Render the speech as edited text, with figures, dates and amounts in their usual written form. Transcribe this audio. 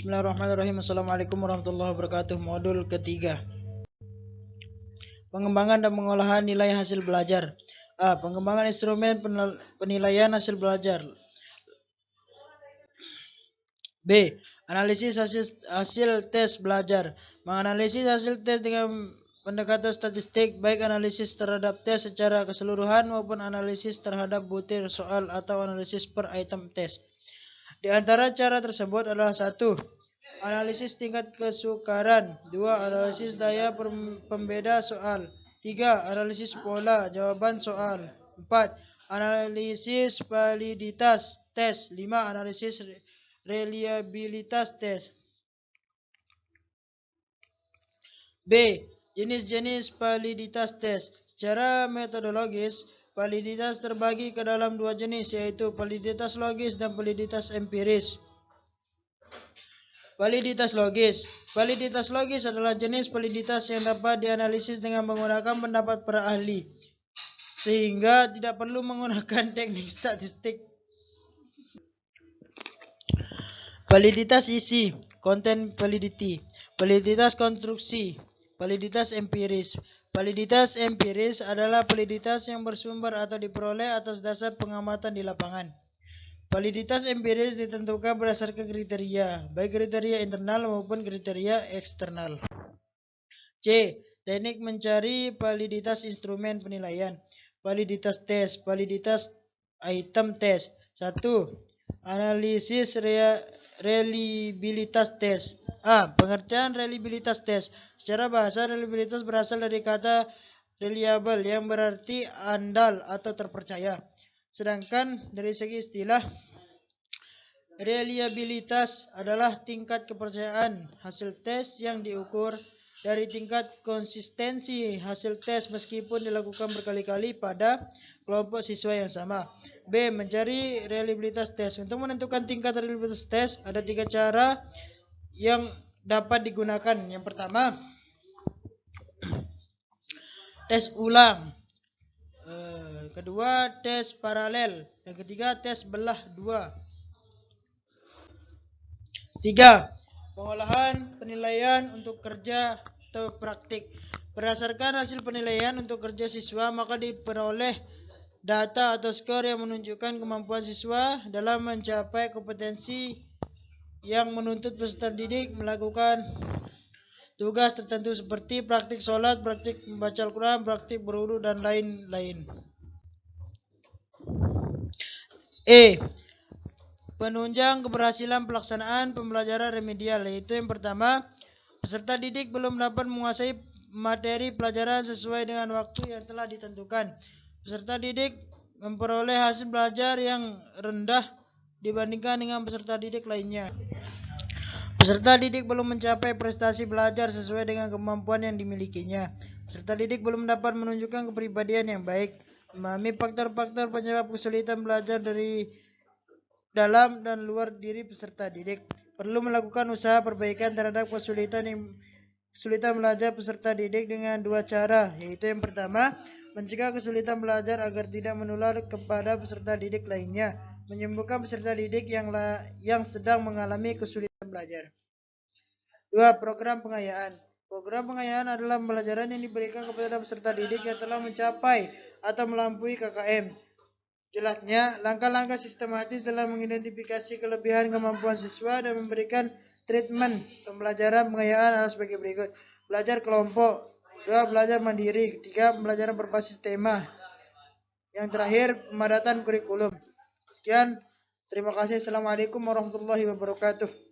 Bismillahirrahmanirrahim. Assalamualaikum warahmatullahi wabarakatuh. Modul ketiga. Pengembangan dan pengolahan nilai hasil belajar. A. Pengembangan instrumen penilaian hasil belajar. B. Analisis hasil tes belajar. Menganalisis hasil tes dengan pendekatan statistik, baik analisis terhadap tes secara keseluruhan maupun analisis terhadap butir soal atau analisis per item tes. Di antara cara tersebut adalah 1. Analisis tingkat kesukaran. 2. Analisis daya pembeda soal. 3. Analisis pola jawaban soal. 4. Analisis validitas tes. 5. Analisis reliabilitas tes. B. Jenis-jenis validitas tes. Secara metodologis, validitas terbagi ke dalam 2 jenis, yaitu validitas logis dan validitas empiris. Validitas logis. Validitas logis adalah jenis validitas yang dapat dianalisis dengan menggunakan pendapat para ahli, sehingga tidak perlu menggunakan teknik statistik. Validitas isi, content validity. Validitas konstruksi, validitas empiris. Validitas empiris adalah validitas yang bersumber atau diperoleh atas dasar pengamatan di lapangan. Validitas empiris ditentukan berdasarkan kriteria, baik kriteria internal maupun kriteria eksternal. C. Teknik mencari validitas instrumen penilaian. Validitas tes, validitas item tes. 1. Analisis reliabilitas tes. A. Pengertian reliabilitas tes. Secara bahasa, reliabilitas berasal dari kata reliable yang berarti andal atau terpercaya. Sedangkan dari segi istilah, reliabilitas adalah tingkat kepercayaan hasil tes yang diukur dari tingkat konsistensi hasil tes meskipun dilakukan berkali-kali pada kelompok siswa yang sama. B. Mencari reliabilitas tes. Untuk menentukan tingkat reliabilitas tes, ada 3 cara yang dapat digunakan. Yang pertama, tes ulang. Kedua, tes paralel. Yang ketiga, tes belah 2. 3. Pengolahan penilaian untuk kerja atau praktik. Berdasarkan hasil penilaian untuk kerja siswa, maka diperoleh data atau skor yang menunjukkan kemampuan siswa dalam mencapai kompetensi yang menuntut peserta didik melakukan tugas tertentu seperti praktik sholat, praktik membaca Al-Quran, praktik berwudu, dan lain-lain. E. Penunjang keberhasilan pelaksanaan pembelajaran remedial, yaitu yang pertama, peserta didik belum dapat menguasai materi pelajaran sesuai dengan waktu yang telah ditentukan. Peserta didik memperoleh hasil belajar yang rendah dibandingkan dengan peserta didik lainnya. Peserta didik belum mencapai prestasi belajar sesuai dengan kemampuan yang dimilikinya. Peserta didik belum dapat menunjukkan kepribadian yang baik, memahami faktor-faktor penyebab kesulitan belajar dari dalam dan luar diri peserta didik. Perlu melakukan usaha perbaikan terhadap kesulitan belajar peserta didik dengan 2 cara, yaitu yang pertama, mencegah kesulitan belajar agar tidak menular kepada peserta didik lainnya, menyembuhkan peserta didik yang sedang mengalami kesulitan belajar. 2. Program pengayaan. Program pengayaan adalah pembelajaran yang diberikan kepada peserta didik yang telah mencapai atau melampaui KKM. Jelasnya, langkah-langkah sistematis dalam mengidentifikasi kelebihan kemampuan siswa dan memberikan treatment pembelajaran pengayaan adalah sebagai berikut. Belajar kelompok. 2. Belajar mandiri. 3. Pembelajaran berbasis tema. Yang terakhir, pemadatan kurikulum. Sekian, terima kasih. Assalamualaikum warahmatullahi wabarakatuh.